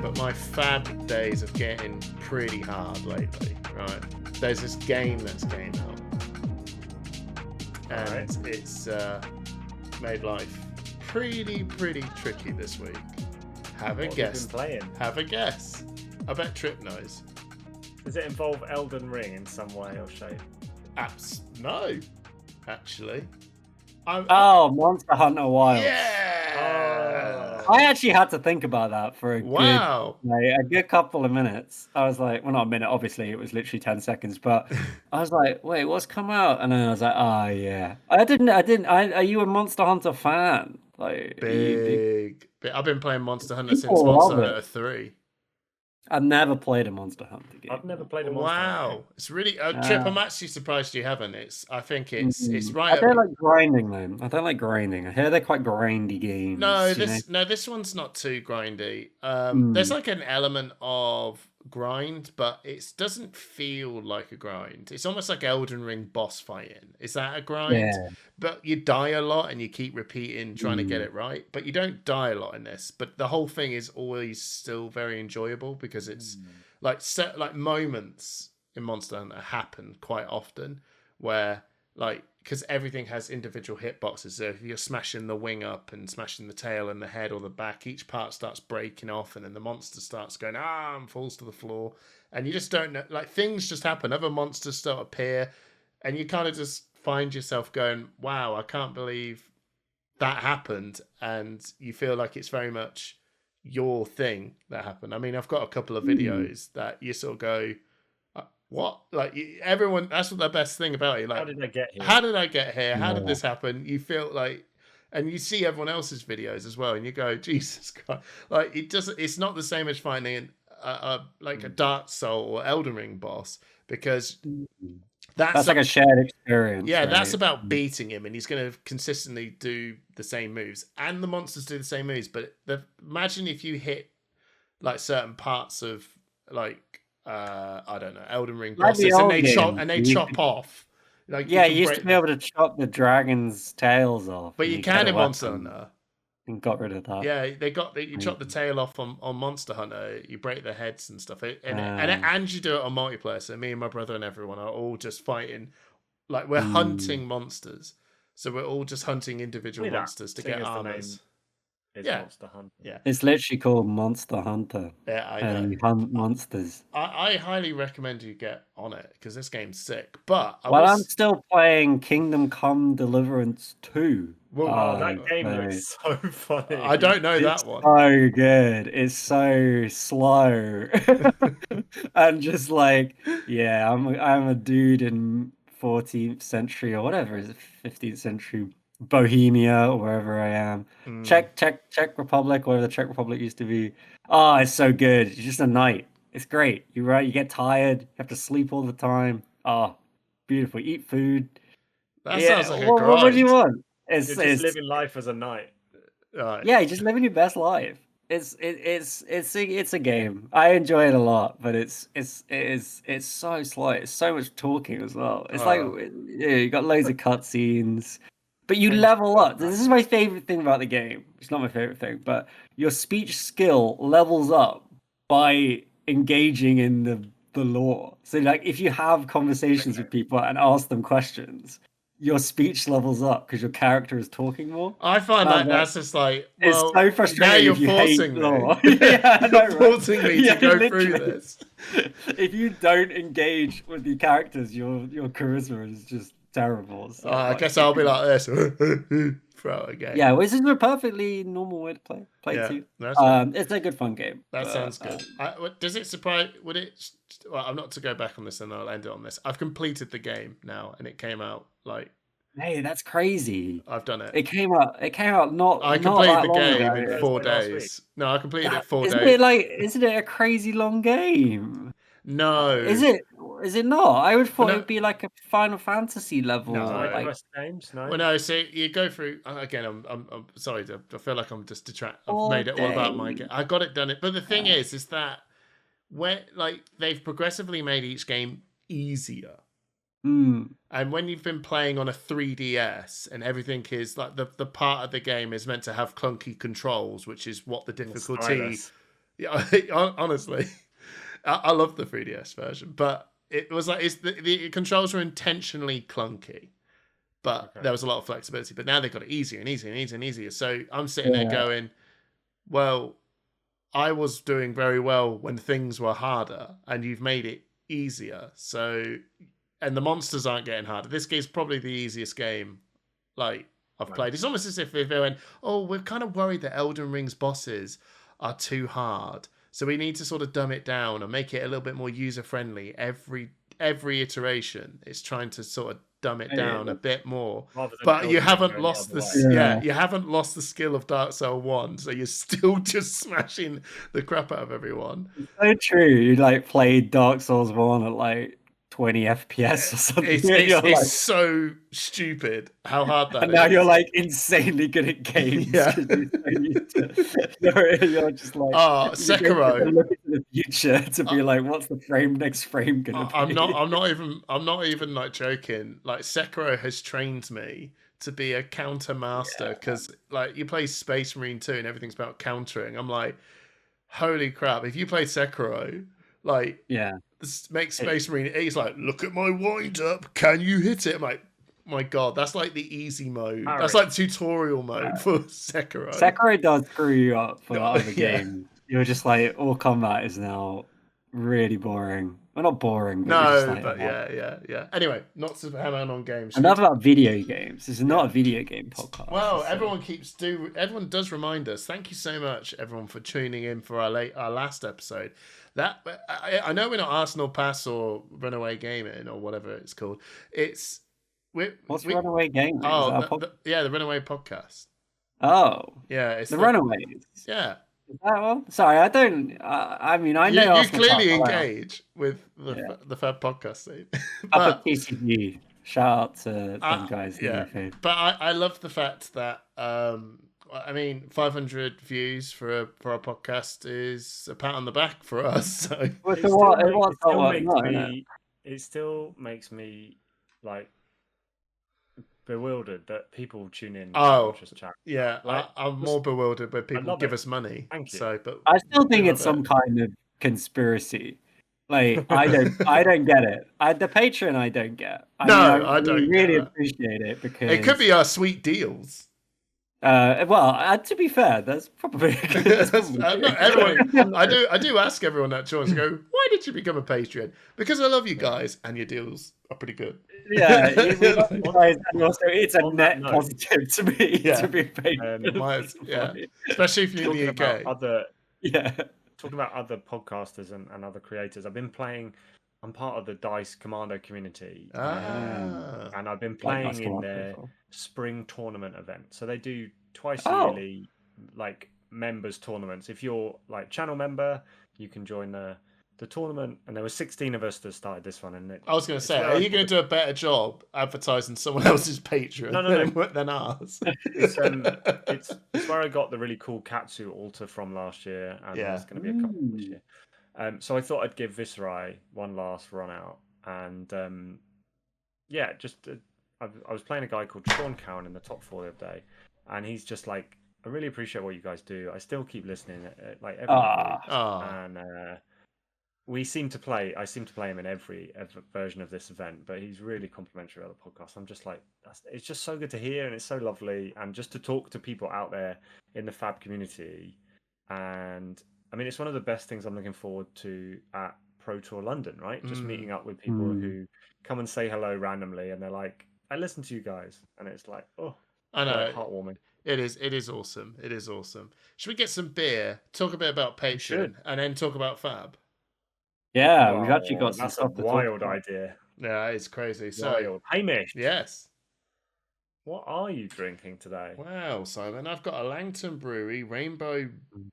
but my fab days are getting pretty hard lately, right? There's this game that's came out, and it's made life pretty tricky this week. Have a guess. Have a guess. I bet Trip knows. Does it involve Elden Ring in some way or shape? No, actually. Monster Hunter Wilds. Yeah. I actually had to think about that for a good couple of minutes. I was like, well, not a minute. Obviously, it was literally 10 seconds. But I was like, wait, what's come out? And then I was like, oh yeah. Are you a Monster Hunter fan? Like big. I've been playing Monster Hunter since Monster Hunter 3. I've never played a Monster Hunter game. I've never played a Monster Hunter game. It's really Trip. I'm actually surprised you haven't. I think it's right. I don't like grinding though. I don't like grinding. I hear they're quite grindy games. This one's not too grindy. There's like an element of grind, but it doesn't feel like a grind. It's almost like Elden Ring boss fighting. Is that a grind? Yeah. But you die a lot and you keep repeating trying to get it right. But you don't die a lot in this. But the whole thing is always still very enjoyable because it's like moments in Monster Hunter happen quite often where because everything has individual hitboxes. So if you're smashing the wing up and smashing the tail and the head or the back, each part starts breaking off and then the monster starts going, and falls to the floor. And you just don't know, things just happen. Other monsters start to appear and you kind of just find yourself going, wow, I can't believe that happened. And you feel like it's very much your thing that happened. I mean, I've got a couple of videos that you sort of go, what? Everyone, that's what the best thing about it. How did I get here? How did I get here? How did this happen? You feel like, and you see everyone else's videos as well, and you go, Jesus Christ! It's not the same as finding a Dark Soul or Elden Ring boss because that's like a shared experience. Yeah, right? That's about beating him, and he's going to consistently do the same moves, and the monsters do the same moves. But imagine if you hit certain parts of I don't know, Elden Ring bosses, and they chop off. You used to be able to chop the dragon's tails off. But you can in Monster Hunter. And got rid of that. Yeah, you chop the tail off on Monster Hunter. You break their heads and stuff. And you do it on multiplayer. So me and my brother and everyone are all just fighting. We're hunting monsters. So we're all just hunting individual monsters to get armors. Monster Hunter. Yeah. It's literally called Monster Hunter. Yeah, I know. And you hunt monsters. I highly recommend you get on it because this game's sick. But I'm still playing Kingdom Come Deliverance 2. Well, that game looks so funny. I don't know that one. So good. It's so slow. And just I'm a dude in 14th century or whatever is it, 15th century Bohemia or wherever I am. Czech Republic, whatever the Czech Republic used to be. Oh, it's so good. It's just a night. It's great. You're right. You get tired. You have to sleep all the time. Oh, beautiful. Eat food. That sounds like a grind. What do you want? You're just living life as a knight. Right. Yeah, you're just living your best life. It's a game. I enjoy it a lot, but it's so slow. It's so much talking as well. It's you got loads of cutscenes. But you level up. This is my favorite thing about the game. It's not my favorite thing, but your speech skill levels up by engaging in the lore. So if you have conversations with people and ask them questions, your speech levels up because your character is talking more. I find that's just it's so frustrating. Now you're forcing me. You're forcing me to go through this. If you don't engage with the characters, your charisma is just terrible. So I guess I'll be like this. Throw it again. Yeah, this is a perfectly normal way to play too. It's a good fun game. That sounds good. Does it surprise? Would it? Well, I'm not to go back on this, and I'll end it on this. I've completed the game now, and it came out Hey, that's crazy! I've done it. It came out not. I completed not the game ago. in 4 days. No, I completed it 4 days. Isn't it a crazy long game? No. Is it not? I would thought it would be like a Final Fantasy level. No, games, no. Well, no. So you go through again. I'm sorry. I feel like I'm just I've made it all about my game. I got it done. But the thing is that when they've progressively made each game easier. And when you've been playing on a 3DS and everything is the part of the game is meant to have clunky controls, which is what the difficulty Yeah, honestly, I love the 3DS version, but it was like the controls were intentionally clunky, but Okay. there was a lot of flexibility. But now they've got it easier and easier and easier and easier. So I'm sitting there Yeah. going, well, I was doing very well when things were harder, and you've made it easier. So, and the monsters aren't getting harder. This game's probably the easiest game like I've Right. played. It's almost as if they went, "Oh, we're kind of worried that Elden Ring's bosses are too hard, so we need to sort of dumb it down and make it a little bit more user friendly." Every iteration, it's trying to sort of dumb it down a bit more. Rather than But you Elden Ring haven't going the lost other way. this. Yeah, you haven't lost the skill of Dark Souls 1, so you're still just smashing the crap out of everyone. So true. You like played Dark Souls 1 at like 20 FPS or something. It's so stupid how hard that and now is. you're like insanely good at games. Yeah. You're just like Sekiro. look into the future to be like, what's the next frame gonna be? I'm not even like joking. Like Sekiro has trained me to be a counter master because like you play Space Marine 2 and everything's about countering. I'm like, holy crap! If you play Sekiro, like make Space Marine, he's like, look at my wind up. Can you hit it? I'm like, my god, that's like the easy mode. That's like tutorial mode for Sekiro. Sekiro does screw you up for other games. You're just like, all combat is now really boring. Well, not boring, but no, like, but yeah. Anyway, not to hammer on games. Enough about video games. This is not a video game podcast. Well, everyone does remind us. Thank you so much, everyone, for tuning in for our last episode. That I know we're not Arsenal Pass or Runaway Gaming or whatever it's called. What's Runaway Gaming? The Runaway podcast. Oh, yeah, it's the Runaways. Yeah. Is that one? Sorry, I don't. I mean, I know you clearly engage with the Fab podcast scene. Up at TCG. Shout out to them guys. Yeah, but I love the fact that I mean, 500 views for our podcast is a pat on the back for us. So it still makes me like bewildered that people tune in. Just chat. Yeah, like, I'm more bewildered when people give us money. Thank you. So, but I still think it's some kind of conspiracy. Like I don't get it. The Patreon I don't get. I don't really appreciate it because it could be our sweet deals. Well, to be fair, that's probably not everyone. I do ask everyone that choice. I go, why did you become a Patreon? Because I love you guys, and your deals are pretty good. Yeah, and also it's a net positive to me to be a Patreon. Especially if you're in the UK. Talking about other podcasters and other creators, I'm part of the DICE Commando community, and I've been playing in their spring tournament event. So they do twice yearly, like members tournaments. If you're like channel member, you can join the tournament. And there were 16 of us that started this one. And I was going to say, are you going to do a better job advertising someone else's Patreon than ours? It's where I got the really cool Katsu altar from last year, and there's going to be a couple this year. So I thought I'd give Viscerai one last run out, and I was playing a guy called Sean Cowan in the top 4 the other day, and he's just like, I really appreciate what you guys do. I still keep listening, like every week, and I seem to play him in every version of this event, but he's really complimentary of the podcast. I'm just like, it's just so good to hear, and it's so lovely, and just to talk to people out there in the Fab community, and I mean, it's one of the best things I'm looking forward to at Pro Tour London, right? Just meeting up with people who come and say hello randomly, and they're like, I listen to you guys, and it's like, oh, I know, heartwarming. It is awesome. It is awesome. Should we get some beer, talk a bit about Patreon, and then talk about Fab? Yeah, we've actually got that's a wild idea. Yeah, it's crazy. Wild. Hamish. Yes. What are you drinking today? Wow, Simon, I've got a Langton Brewery Rainbow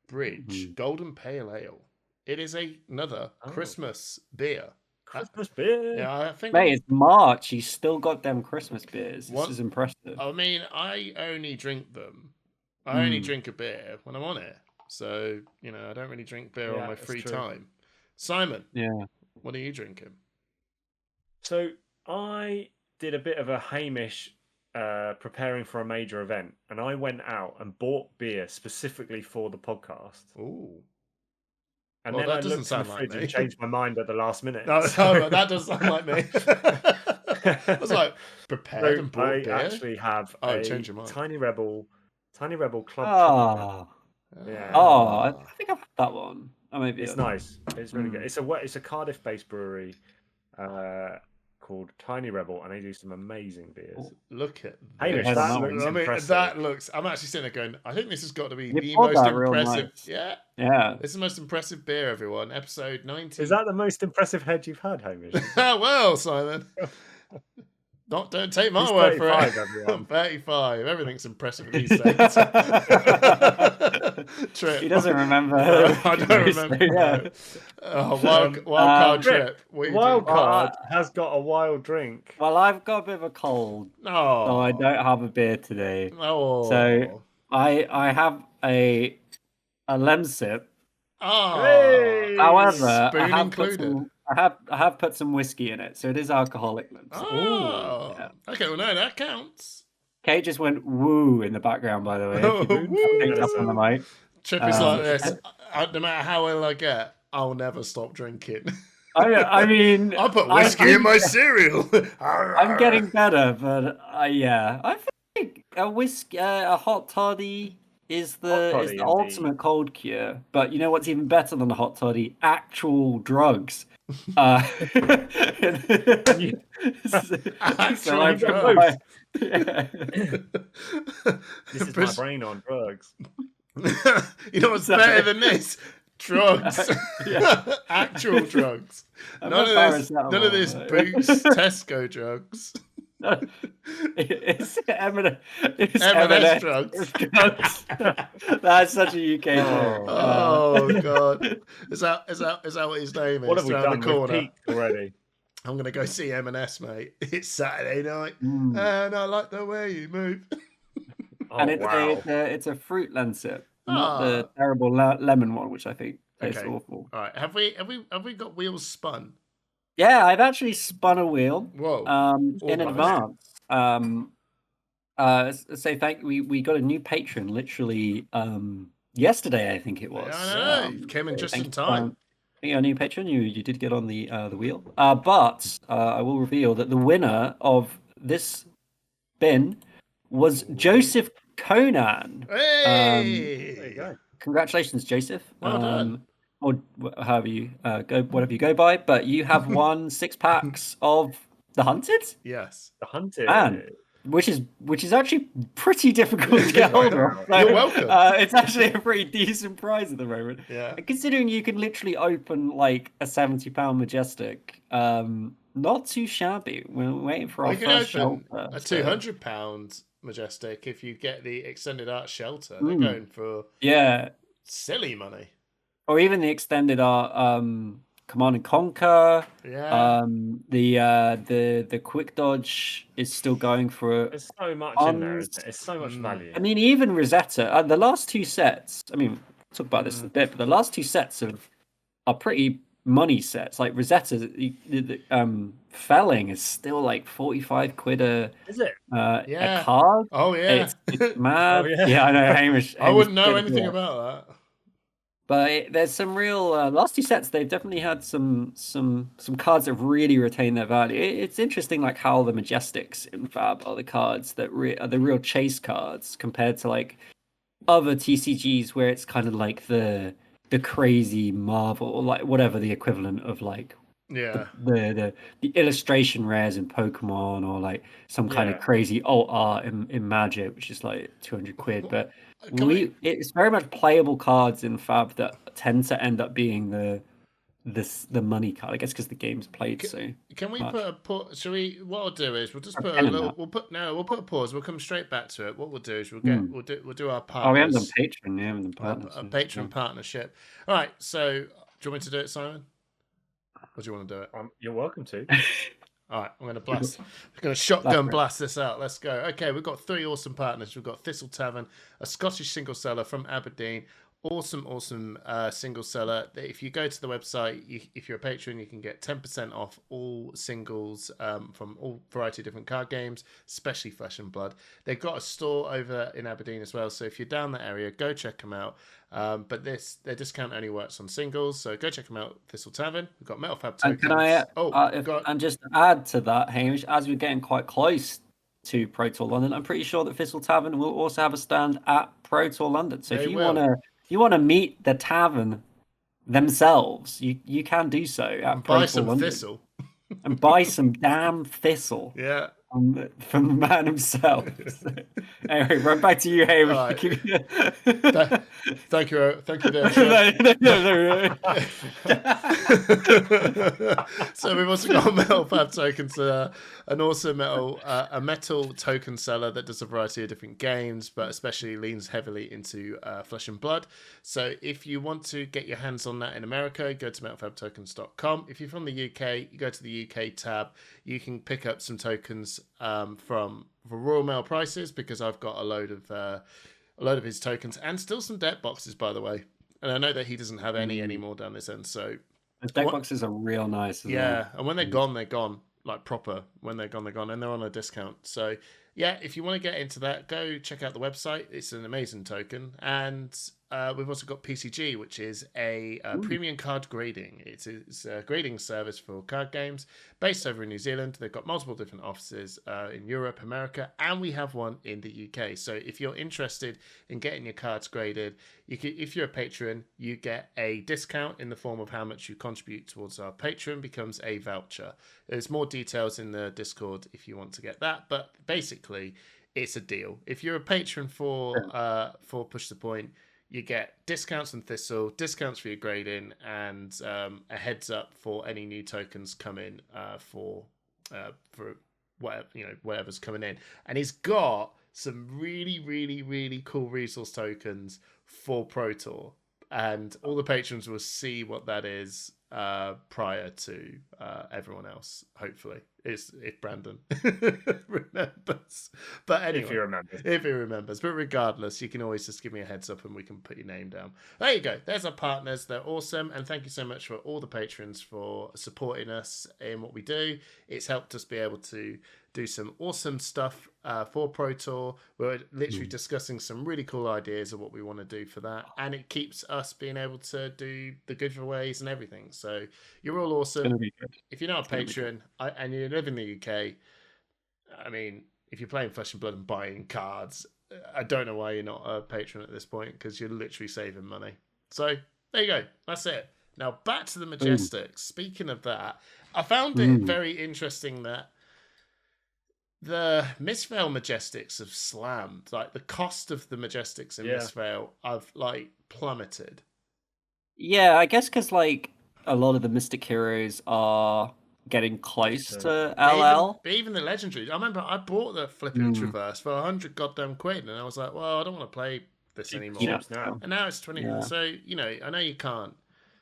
Bridge Golden Pale Ale. It is another Christmas beer. Christmas beer? Yeah, I think. Mate, it's March. You still got them Christmas beers. This is impressive. I mean, I only drink them. I only drink a beer when I'm on it. So, I don't really drink beer on my free time. Simon, what are you drinking? So, I did a bit of a Hamish preparing for a major event, and I went out and bought beer specifically for the podcast. Ooh. And Well, then that I doesn't looked in the sound like fridge me. and changed my mind at the last minute. No, but that does sound like me. I was like prepared and brought I beer. actually have change your mind. Tiny Rebel Club Oh, chocolate. Yeah. I think I've had that one. Maybe It's nice. It's really good. It's a Cardiff-based brewery called Tiny Rebel, and they do some amazing beers. Look at Hamish, this. that looks impressive. That looks. I'm actually sitting there going, I think this has got to be You the poured most that real impressive. nice. Yeah. Yeah. This is the most impressive beer, everyone. Episode 19. Is that the most impressive head you've had, Hamish? Well, Simon. Don't take my He's word for 35, it. everyone. 35. Everything's impressive these days. Trip. He doesn't remember. I don't remember. Yeah. Wild card trip. Wild card has got a wild drink. Well, I've got a bit of a cold, so I don't have a beer today. Oh. So I have a Lemsip. Oh. Hey! However, Spoon I have put some whiskey in it, so it is alcoholic Lemsip. Oh. Yeah. Okay, well, no, that counts. Kate just went woo in the background, by the way. Picked up on the mic. Trip is like this. No matter how ill I get, I'll never stop drinking. I mean, I put whiskey in my cereal. I'm getting better, but yeah, I think a hot toddy is the ultimate cold cure. But you know what's even better than a hot toddy? Actual drugs. Actual drugs. Yeah. This is my brain on drugs. You know what's better than this? Drugs. Actual drugs. None of this Boots Tesco drugs. It's M&S drugs. That's such a UK thing. Oh god. Is that what his name is? What have we done? The corner. We've peaked already. I'm gonna go see M&S, mate. It's Saturday night, and I like the way you move. And it's a fruit Lemsip, not the terrible lemon one, which I think tastes awful. All right, have we got wheels spun? Yeah, I've actually spun a wheel. Whoa! In advance. Say thank. We got a new patron literally yesterday, I think it was. I know. Came in just in time. A new patron, you did get on the wheel. But I will reveal that the winner of this bin was Joseph Conan. Hey! There you go. Congratulations, Joseph. Well done. Or however you whatever you go by, but you have won 6 packs of the Hunted. Yes, the Hunted. Man, which is actually pretty difficult to get hold of. So, you're welcome. It's actually a pretty decent prize at the moment. Yeah. And considering you can literally open like a £70 Majestic, not too shabby. We're waiting for our first shelter. A £200 Majestic if you get the extended art shelter. They're going for silly money. Or even the extended art Command and Conquer. Yeah. The quick dodge is still going for. There's so much in there. It's so much value. I mean, even Rosetta. The last 2 sets. I mean, we'll talk about this in a bit, but the last 2 sets are pretty money sets. Like Rosetta, Felling is still like 45 quid a. Is it? A card. Oh yeah. It's mad. Oh, yeah, I know. Hamish I wouldn't know anything about that. But there's some real last 2 sets. They've definitely had some cards that really retain their value. It's interesting, like how the Majestics in Fab are the cards that are the real chase cards compared to like other TCGs where it's kind of like the crazy Marvel or like whatever the equivalent of like the illustration rares in Pokemon or like some kind of crazy alt art in Magic, which is like 200 quid. But it's very much playable cards in Fab that tend to end up being the money card, I guess, because the game's played so. Can we much. put a pause? Shall we? What I'll do is we'll just put a little. We'll put a pause. We'll come straight back to it. What we'll do is we'll do our partners. Oh, we haven't done Patreon. We haven't done partners. A Patreon partnership. All right. So, do you want me to do it, Simon? Or do you want to do it? You're welcome to. All right, I'm going to blast. I'm going to shotgun blast this out. Let's go. Okay, we've got 3 awesome partners. We've got Thistle Tavern, a Scottish single seller from Aberdeen. awesome single seller. If you go to the website, if you're a patron, you can get 10% off all singles from all variety of different card games, especially Flesh and Blood. They've got a store over in Aberdeen as well, so if you're down that area, go check them out. But their discount only works on singles, so go check them out. Thistle Tavern. We've got Metal Fab Tokens. And can I just add to that, Hamish, as we're getting quite close to Pro Tour London, I'm pretty sure that Thistle Tavern will also have a stand at Pro Tour London. So if you want to meet the tavern themselves, you can do so at Pro Tour London. Thistle. And buy some damn thistle. Yeah. From the man himself. Anyway, right back to you, Hamish. Right. Thank you there. So we've also got Metal Fab Tokens, an awesome a metal token seller that does a variety of different games, but especially leans heavily into Flesh and Blood. So if you want to get your hands on that in America, go to metalfabtokens.com. If you're from the UK, you go to the UK tab. You can pick up some tokens for Royal Mail prices, because I've got a load of his tokens and still some deck boxes, by the way. And I know that he doesn't have any anymore down this end. So the deck boxes are real nice. Yeah, and when they're gone, they're gone. Like proper. When they're gone, and they're on a discount. So yeah, if you want to get into that, go check out the website. It's an amazing token. And we've also got PCG, which is a premium card grading. It's a grading service for card games based over in New Zealand. They've got multiple different offices in Europe, America, and we have one in the UK. So if you're interested in getting your cards graded, if you're a patron, you get a discount in the form of how much you contribute towards our Patreon becomes a voucher. There's more details in the Discord if you want to get that, but basically it's a deal. If you're a patron for Push the Point, you get discounts on Thistle, discounts for your grading, and a heads up for any new tokens coming for whatever, whatever's coming in. And he's got some really cool resource tokens for Pro Tour, and all the patrons will see what that is prior to everyone else. Hopefully, if Brandon remembers. But anyway, if he remembers. But regardless, you can always just give me a heads up and we can put your name down. There you go. There's our partners. They're awesome, and thank you so much for all the patrons for supporting us in what we do. It's helped us be able to do some awesome stuff for Pro Tour. We're literally discussing some really cool ideas of what we want to do for that, and it keeps us being able to do the giveaways and everything. So you're all awesome. If you're not a patron and you live in the UK, I mean, if you're playing Flesh and Blood and buying cards, I don't know why you're not a patron at this point, because you're literally saving money. So there you go. That's it. Now back to the Majestics. Speaking of that, I found it very interesting that the Mistveil Majestics have slammed. Like, the cost of the Majestics in Mistveil have, like, plummeted. Yeah, I guess because, like, a lot of the Mystic heroes are getting close to LL. But even the legendaries. I remember I bought the flipping Traverse for 100 goddamn quid, and I was like, well, I don't want to play this anymore. And now it's 20. Yeah. So, I know you can't.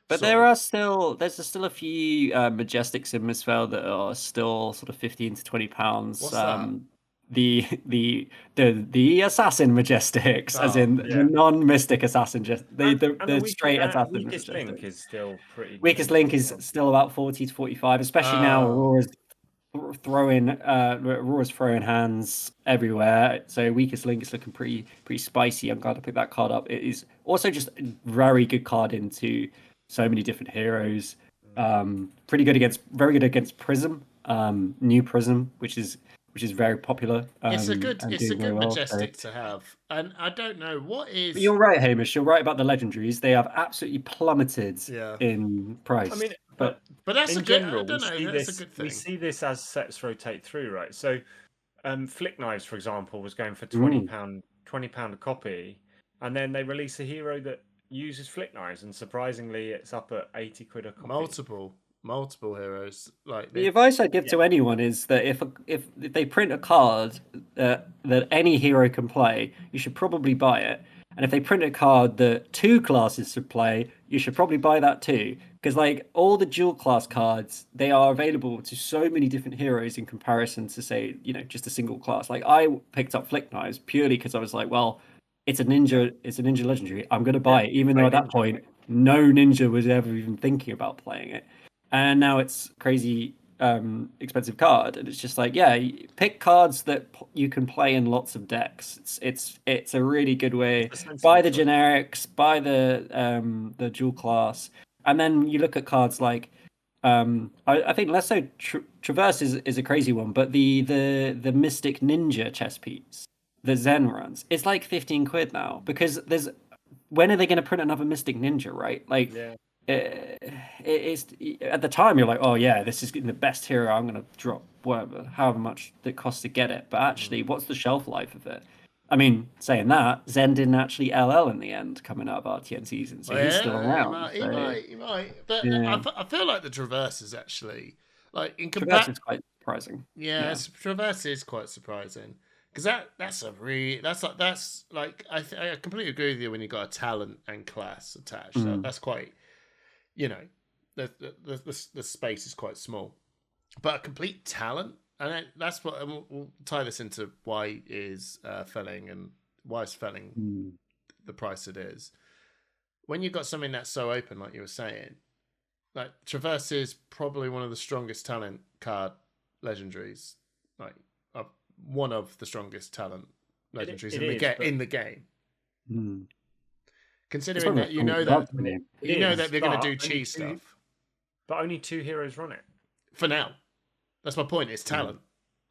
But there's still a few Majestics in Mistveil that are still sort of £15 to £20. What's that? The assassin Majestics, as in the non-mystic assassin, the straight assassin. Weakest link is still pretty. Weakest link is still about 40 to 45, especially now. Aurora's throwing hands everywhere, so weakest link is looking pretty spicy. I'm glad to pick that card up. It is also just a very good card into so many different heroes. Very good against Prism, new Prism, which is very popular. It's a good Majestic to have, and I don't know what is. But you're right, Hamish. You're right about the legendaries. They have absolutely plummeted in price. I mean, but that's in a general, good. I don't know. That's a good thing. We see this as sets rotate through, right? So, Flick Knives, for example, was going for £20 a copy, and then they release a hero that uses Flick Knives, and surprisingly, it's up at 80 quid a copy. Multiple heroes. Like the advice I give to anyone is that if they print a card that any hero can play, you should probably buy it. And if they print a card that two classes should play, you should probably buy that too. Because like all the dual class cards, they are available to so many different heroes in comparison to, say, just a single class. Like I picked up Flick Knives purely because I was like, well, it's a ninja legendary. I'm gonna buy it, even though at that point no ninja was ever even thinking about playing it, and now it's crazy expensive card, and it's just like, yeah, pick cards that you can play in lots of decks. It's a really good way. Buy the generics, buy the dual class, and then you look at cards like I think less so Traverse is a crazy one, but the Mystic Ninja chess piece that Zen runs, it's like 15 quid now, because when are they going to print another Mystic Ninja, right? Like, it's at the time you're like, oh yeah, this is the best hero. I'm going to drop however much it costs to get it. But actually, what's the shelf life of it? I mean, saying that, Zen didn't actually LL in the end coming out of RTN season, so he's still around. He might. But I feel like the Traverse is actually like in Traverse is quite surprising. Yeah, Traverse is quite surprising. Because that's like I completely agree with you when you got a talent and class attached. That's quite, the space is quite small, but a complete talent, and that's what, and we'll tie this into why is felling and why is felling the price it is. When you've got something that's so open, like you were saying, like Traverse is probably one of the strongest talent card legendaries, like one of the strongest talent legendaries in the game. Considering that you know that they're going to do cheese stuff, but only 2 heroes run it for now. That's my point. It's talent.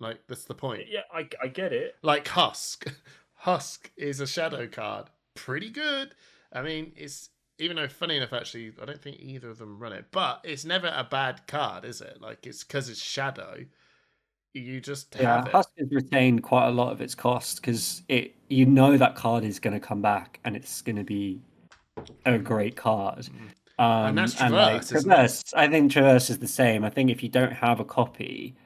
Like, that's the point. Yeah, I get it. Like Husk. Husk is a shadow card. Pretty good. I mean, it's, even though, funny enough, actually, I don't think either of them run it, but it's never a bad card, is it? Like, it's because it's shadow. You just have it. Husk has retained quite a lot of its cost, because that card is going to come back and it's going to be a great card. And that's Traverse. Traverse, I think Traverse is the same. I think if you don't have a copy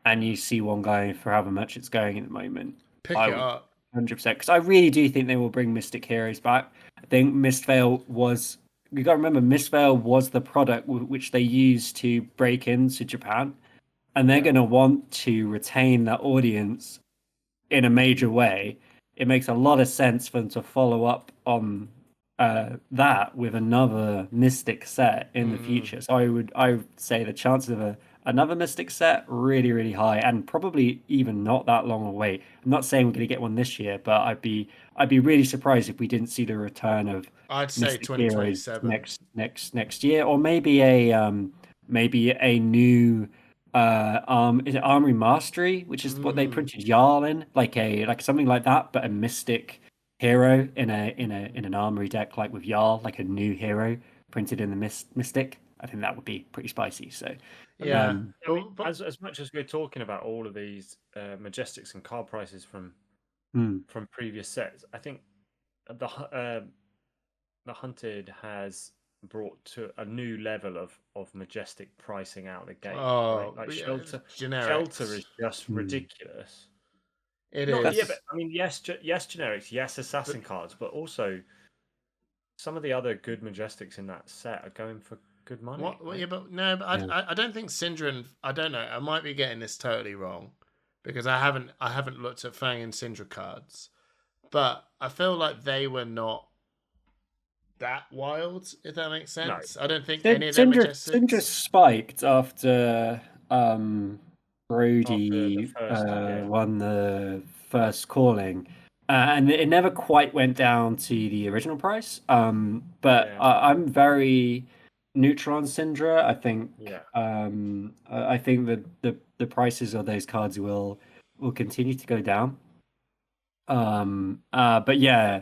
and you see one going for however much it's going at the moment, pick it up 100%. Because I really do think they will bring Mystic Heroes back. I think Mistveil was. You got to remember, Mistveil was the product which they used to break into Japan. And they're going to want to retain that audience in a major way. It makes a lot of sense for them to follow up on that with another Mystic set in the future. So I would say the chances of another Mystic set really, really high, and probably even not that long away. I'm not saying we're going to get one this year, but I'd be really surprised if we didn't see the return of say 2027 next year, or maybe a new. Is it Armory Mastery, which is what they printed Jarl in, like something like that, but a Mystic hero in an Armory deck, like with Jarl, like a new hero printed in the Mystic. I think that would be pretty spicy. So yeah, as much as we're talking about all of these Majestics and card prices from previous sets, I think the Hunted has brought to a new level of Majestic pricing out the gate. Shelter is just ridiculous. It is. Yeah, but I mean, yes, generics, yes, assassin cards, but also some of the other good Majestics in that set are going for good money. I don't think Syndra. I don't know. I might be getting this totally wrong, because I haven't looked at Fang and Syndra cards, but I feel like they were not that wild, if that makes sense. No. I don't think any of them Syndra spiked after Brody won the first calling, and it never quite went down to the original price. But I'm very neutral on Syndra. I think I think that the prices of those cards will continue to go down. But yeah,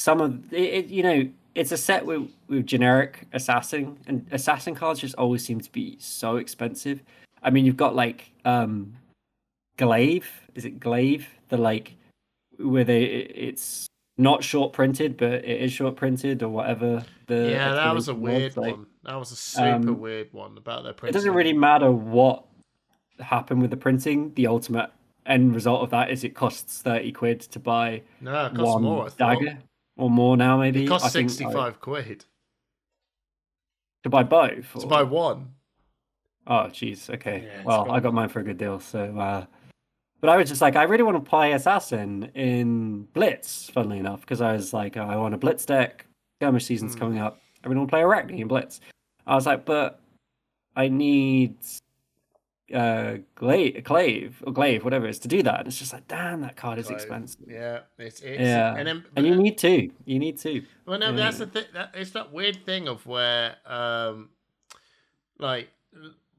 some of it, it's a set with generic assassin, and assassin cards just always seem to be so expensive. I mean, you've got like Glaive. Is it Glaive? Where it's not short printed, but it is short printed or whatever. That was a weird one. That was a super weird one about their printing. It doesn't really matter what happened with the printing. The ultimate end result of that is it costs 30 quid to buy it costs one more, dagger. Or more now, maybe. It costs 65 quid. To buy both? To buy one. Oh, jeez. Okay. Yeah, I got mine for a good deal. So, But I was just like, I really want to play Assassin in Blitz, funnily enough, because I was like, I want a Blitz deck. Skirmish season's coming up. I really want to play Arachne in Blitz. I was like, but I need Glaive, whatever it is, to do that. And it's just like, damn, that card is expensive. Yeah, it's yeah, and then, and you need to. You need to. Well, no, that's the thing. It's that weird thing of where, like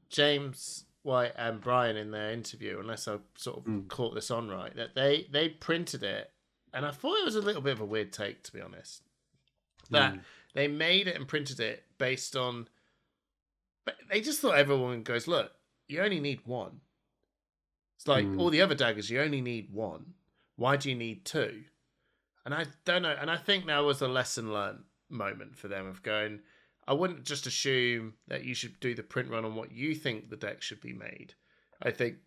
James White and Brian in their interview, unless I sort of caught this on right, that they printed it, and I thought it was a little bit of a weird take, to be honest. That they made it and printed it based on. But they just thought everyone goes, look, you only need one. It's like all the other daggers, you only need one. Why do you need two? And I don't know. And I think that was a lesson learned moment for them of going, I wouldn't just assume that you should do the print run on what you think the deck should be made. I think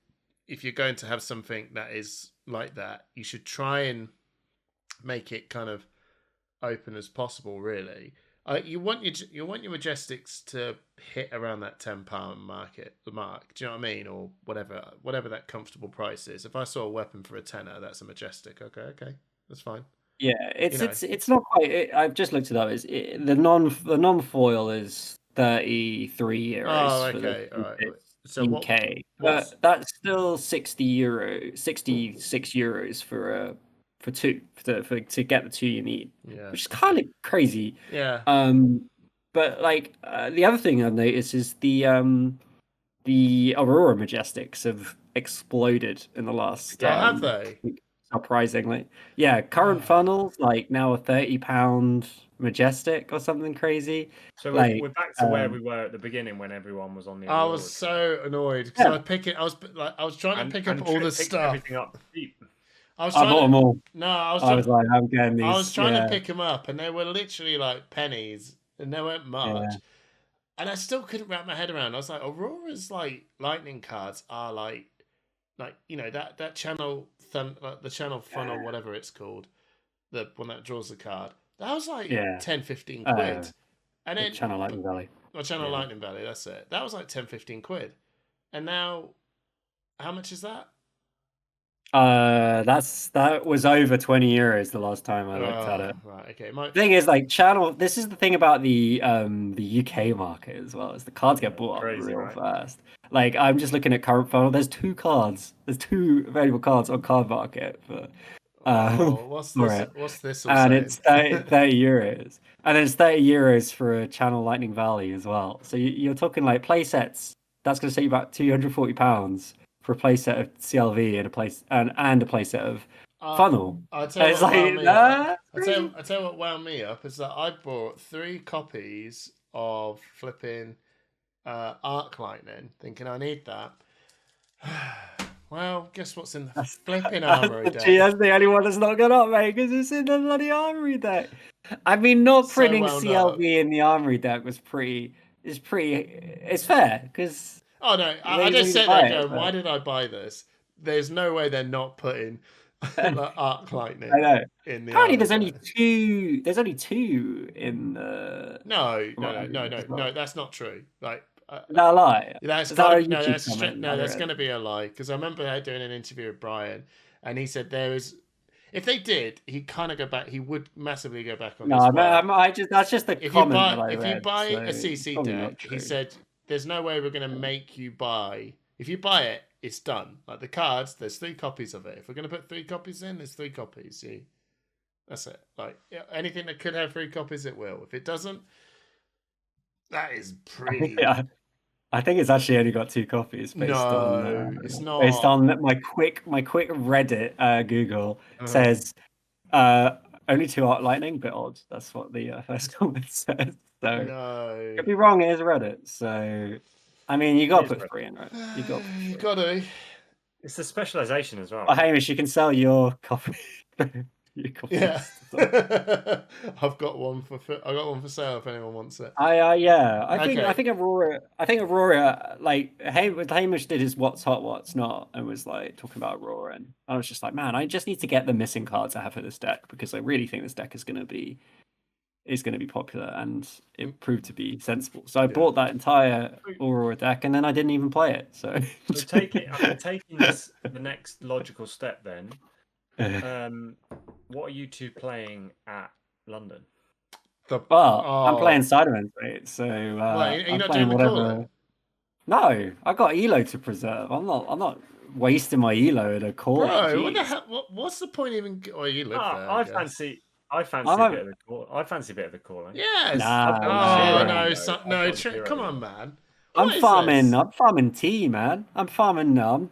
if you're going to have something that is like that, you should try and make it kind of open as possible, really. You want your Majestics to hit around that £10 mark. Do you know what I mean, or whatever that comfortable price is. If I saw a weapon for a tenner, that's a Majestic. Okay, that's fine. Yeah, it's not quite. I've just looked it up. The non foil is €33. Oh, okay, all right. So in K, but that's still €66 for two to get the two you need, which is kind of crazy. Yeah. But like the other thing I've noticed is the Aurora Majestics have exploded in the last. Have they? Surprisingly, yeah. Current funnels like now a £30 Majestic or something crazy. So we're back to where we were at the beginning when everyone was on the. I was so annoyed because I was trying to pick up all the stuff. Everything up cheap. I bought them all. No, I was like, I'm getting these. I was trying to pick them up, and they were literally like pennies, and they weren't much. And I still couldn't wrap my head around. I was like, Aurora's like lightning cards are like that channel the channel funnel, whatever it's called, the one that draws the card. That was like 10, 15 quid. And then Channel Lightning Valley. Lightning Valley, that's it. That was like 10, 15 quid. And now, how much is that? That was over €20 the last time I looked at it. Right, okay. The thing is, like, this is the thing about the UK market as well, is the cards get bought up real fast. Like, I'm just looking at current funnel. There's two available cards on Card Market for what's this? And it's €30. And then it's €30 for a Channel Lightning Valley as well. So you're talking like play sets. That's going to save you about £240 for a playset of CLV and a playset of Funnel. I'll tell you what wound me up is that I bought 3 copies of flipping Arc Lightning, thinking I need that. Well, guess what's in the flipping Armory deck? Gee, that's the only one that's not gone up, mate, because it's in the bloody Armory deck. I mean, not printing CLV in the Armory deck it's fair, because... Oh no! I just said that. Going, why did I buy this? There's no way they're not putting Arc Lightning. I know. In the apparently, there's only two. There's only 2 in the. No. That's not true. Like no lie. That's going to be a lie because I remember doing an interview with Brian, and he said there is. If they did, he'd kind of go back. He would massively go back on. That's just the comment. If you buy a CC deck, he said. There's no way we're going to make you buy. If you buy it, it's done. Like the cards, there's 3 copies of it. If we're going to put 3 copies in, there's 3 copies. See, that's it. Like anything that could have 3 copies, it will. If it doesn't, that is pretty. I think it's actually only got 2 copies. It's not. Based on my quick Reddit Google says only 2 Arc Lightning, bit odd. That's what the first comment says. So could be wrong. It is Reddit. So I mean, you got to put 3 in, right? You got to. It's the specialization as well. Oh, Hamish, you can sell your copy. Yeah. I've got one for sale if anyone wants it. I think Aurora. Like Hamish did his what's hot, what's not, and was like talking about Aurora, and I was just like, man, I just need to get the missing cards I have for this deck because I really think this deck is going to be is going to be popular, and it proved to be sensible. So I bought that entire Aurora deck, and then I didn't even play it. So taking this the next logical step then. What are you two playing at London? I'm playing Cybermen, right? So you're not playing doing the calling? No, I got Elo to preserve. I'm not wasting my Elo at a call. Bro, what the hell? What's the point even? Oh, you live there. I fancy a bit of the call. I fancy a bit of the calling. Yes. No, come on, man. I'm farming tea, man. I'm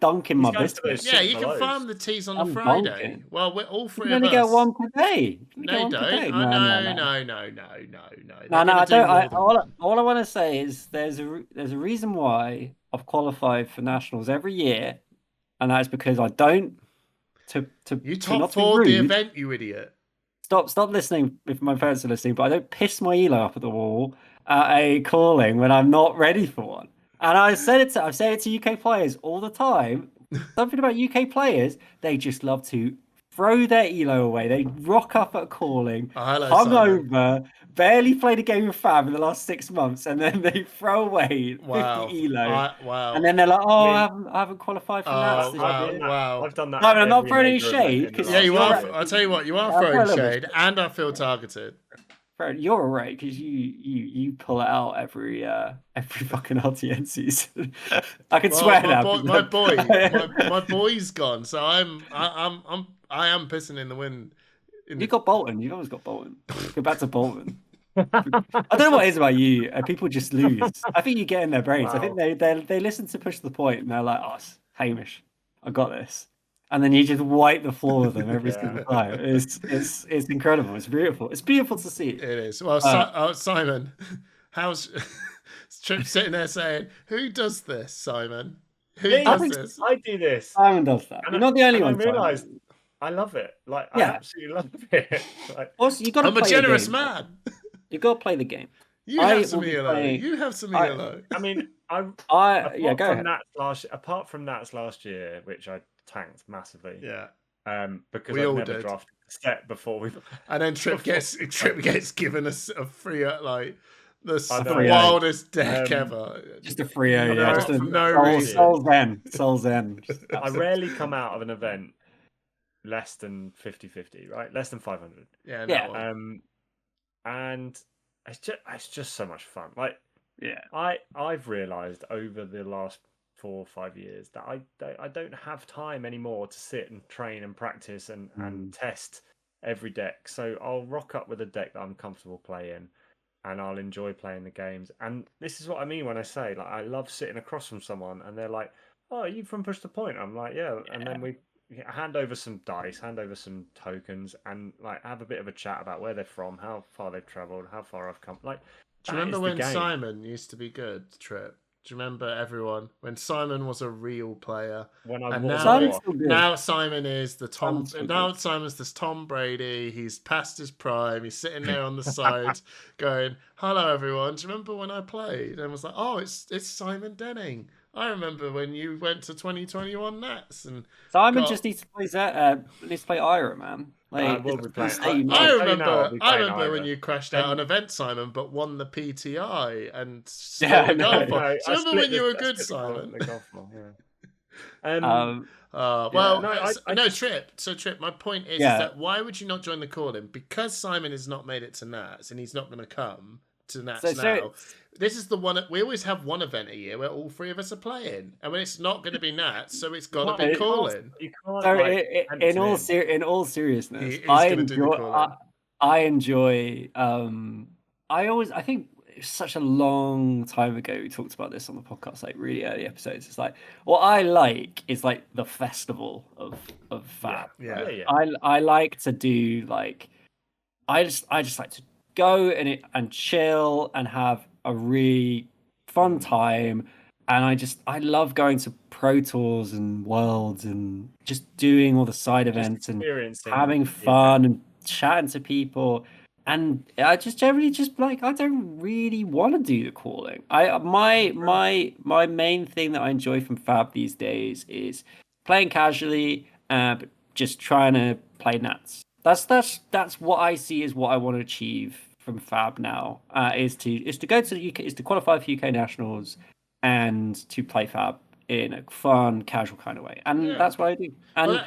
dunking my biscuits. Yeah, you can farm the teas on the Friday. Dunking. Well, we're all three you of can us. only get one per day. No, you don't. No. No, I don't. All I want to say is there's a reason why I've qualified for nationals every year, and that's because I don't. You top 4 the event, you idiot. Stop listening if my parents are listening, but I don't piss my Elo up at the wall at a calling when I'm not ready for one. And I've said it to UK players all the time. Something about UK players, they just love to throw their Elo away. They rock up at calling, hungover, barely played a game of Fab in the last 6 months, and then they throw away 50 Elo. And then they're like, I haven't qualified for Nats this year. Wow. I've done that. No, I'm not throwing any shade. Yeah, you are. I'll tell you what, you are throwing shade, and I feel targeted. You're alright because you pull it out every fucking LTN season. I can swear now. My boy's gone, so I am pissing in the wind. You got Bolton. You've always got Bolton. Go back to Bolton. I don't know what it is about you. People just lose. I think you get in their brains. Wow. I think they listen to Push the Point and they're like, "Oh, Hamish, I got this." And then you just wipe the floor with them every single time. It's incredible. It's beautiful. It's beautiful to see. It is. Well, Simon, how's Trip sitting there saying, "Who does this, Simon? Who does this? I do this. Simon does that. You're not the only one. I realised I love it. I absolutely love it. Also, you got. I'm a generous man. You got to play the game. You have some ELO. You have some ELO. I mean, go ahead. Apart from Nats last year, which I tanked massively. Yeah. Because I never drafted the set before we. And then Trip gets given a free the wildest deck ever. Just a free Soul Zen. I rarely come out of an event less than 50-50, right? Less than 500. Yeah. And it's just so much fun. I've realised over the last 4 or 5 years that I don't have time anymore to sit and train and practice and test every deck. So I'll rock up with a deck that I'm comfortable playing, and I'll enjoy playing the games. And this is what I mean when I say I love sitting across from someone and they're like, "Oh, are you from Push the Point?" I'm like, "Yeah." And then we hand over some dice, hand over some tokens, and have a bit of a chat about where they're from, how far they've travelled, how far I've come. Do you remember when Simon used to be good, Trip? Do you remember everyone when Simon was a real player? Now Simon is the Tom. Now Simon's this Tom Brady. He's past his prime. He's sitting there on the side, going, "Hello, everyone. Do you remember when I played?" And was like, "Oh, it's Simon Denning. I remember when you went to 2021 Nats." And Simon just needs to play Ira, man. I remember when you crashed out an event, Simon, but won the PTI and remember when you were good, Simon? Trip. So Trip, my point is that why would you not join the calling? Because Simon has not made it to Nats and he's not going to come to Nats now. This is the one. We always have one event a year where all three of us are playing, and when it's not going to be Nats, so it's got to be calling. In all seriousness, I enjoy. I think such a long time ago we talked about this on the podcast, really early episodes. It's what I like is the festival of Fab. Yeah. I like to do I just like to go and chill and have a really fun time, and I love going to Pro Tours and Worlds and just doing all the side events and having fun and chatting to people. And I just generally I don't really want to do the calling. My main thing that I enjoy from Fab these days is playing casually, but just trying to play Nats. That's what I see as what I want to achieve from Fab now is to go to the UK, is to qualify for UK nationals and to play Fab in a fun, casual kind of way, and that's what I do. And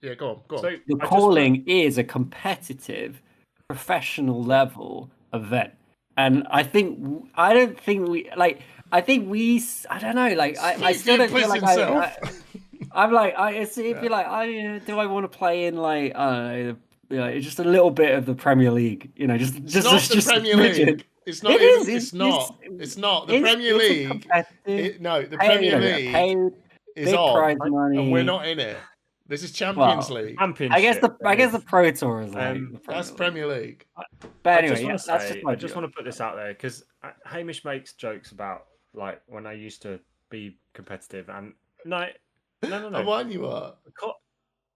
yeah, go on. So the calling is a competitive, professional level event, and I don't think we like. I think we. I don't know. Like I still don't feel like I'm like it'd be like do I want to play in like I don't know, just a little bit of the Premier League, just the Premier League. It's not. It's not the Premier League. The Premier League is on, and we're not in it. This is Champions League. I guess the Pro Tour is like that's Premier League. But anyway, I just want to put this out there because Hamish makes jokes about like when I used to be competitive, and no. Why you are?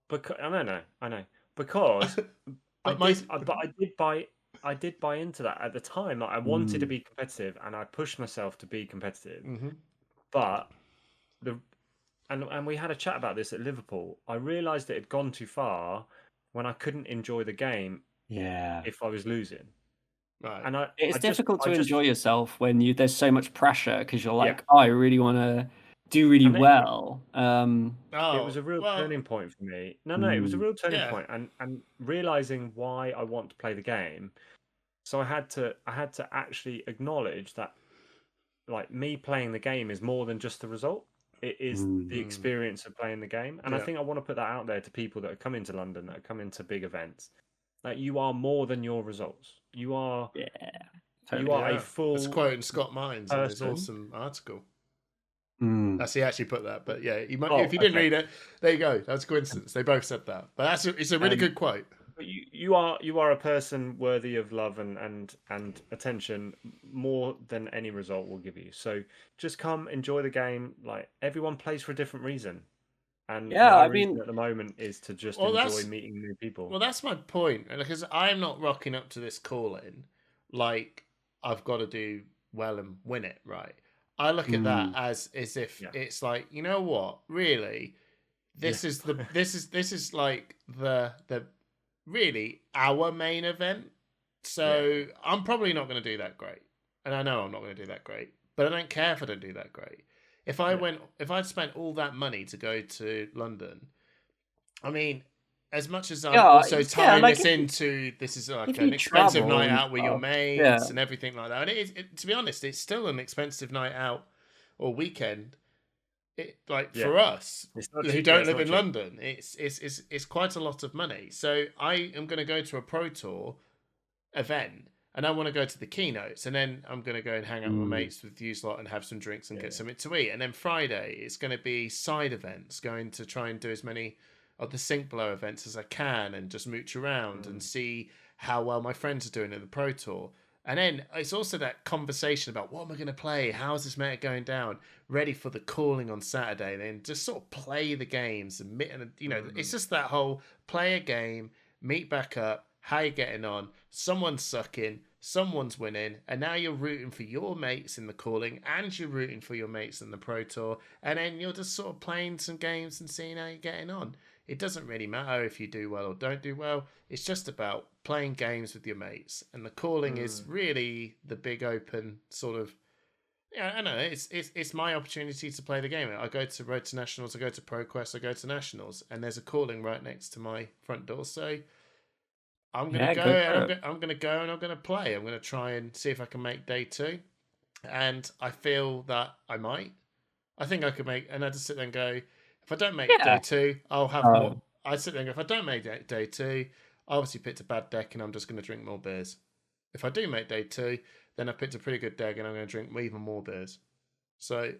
Because I know. Because I did buy into that at the time. Like, I wanted to be competitive, and I pushed myself to be competitive. Mm-hmm. But and we had a chat about this at Liverpool. I realised it had gone too far when I couldn't enjoy the game. Yeah. If I was losing. Right. And it's difficult to enjoy yourself when there's so much pressure because you're like, I really want to do really well. It was a real turning point for me. No, it was a real turning point, and realizing why I want to play the game. So I had to actually acknowledge that, like, me playing the game is more than just the result. It is the experience of playing the game, and I think I want to put that out there to people that are coming to London, that are coming to big events. Like, you are more than your results. You are. You are a full. It's quoting Scott Mines in his awesome article. That's he actually put that, but yeah, if you didn't read it, there you go. That's a coincidence. They both said that, but it's a really good quote. But you are a person worthy of love and attention more than any result will give you. So just come enjoy the game. Like, everyone plays for a different reason, and my reason at the moment is to just enjoy meeting new people. Well, that's my point, because I'm not rocking up to this call-in like I've got to do well and win it, right? I look at that as if it's like, you know what, really, this is like the really our main event. So I'm probably not going to do that great, and I know I'm not going to do that great, but I don't care if I don't do that great. If I'd spent all that money to go to London, I mean, as much as I'm also tying this into, this is like an expensive night out with your mates and everything like that. And to be honest, it's still an expensive night out or weekend. For us who don't live in London, it's quite a lot of money. So I am going to go to a Pro Tour event, and I want to go to the keynotes, and then I'm going to go and hang out with my mates with you lot and have some drinks and get something to eat. And then Friday, it's going to be side events, going to try and do as many of the Sync Below events as I can and just mooch around and see how well my friends are doing at the Pro Tour. And then it's also that conversation about what am I going to play? How's this meta going down? Ready for the calling on Saturday. Then just sort of play the games and it's just that whole play a game, meet back up, how you getting on? Someone's sucking, someone's winning, and now you're rooting for your mates in the calling and you're rooting for your mates in the Pro Tour. And then you're just sort of playing some games and seeing how you're getting on. It doesn't really matter if you do well or don't do well. It's just about playing games with your mates. And the calling is really the big open sort of... Yeah, I know. It's my opportunity to play the game. I go to Road to Nationals, I go to ProQuest, I go to Nationals, and there's a calling right next to my front door. So I'm going to go and I'm going to go and I'm going to play. I'm going to try and see if I can make day 2. And I feel that I might. I think I could make... And I just sit there and go... If I don't make day 2, I'll have more. I sit there and go, if I don't make day 2, I obviously picked a bad deck and I'm just going to drink more beers. If I do make day 2, then I've picked a pretty good deck and I'm going to drink even more beers. So...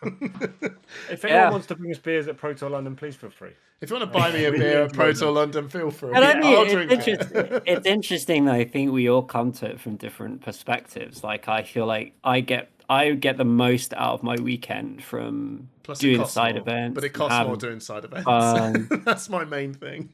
If anyone wants to bring us beers at Pro Tour London, please feel free. If you want to buy me a beer at Pro Tour London, feel free. But I mean, it's interesting that I think we all come to it from different perspectives. Like, I feel like I get the most out of my weekend from doing side events. But it costs more doing side events. That's my main thing.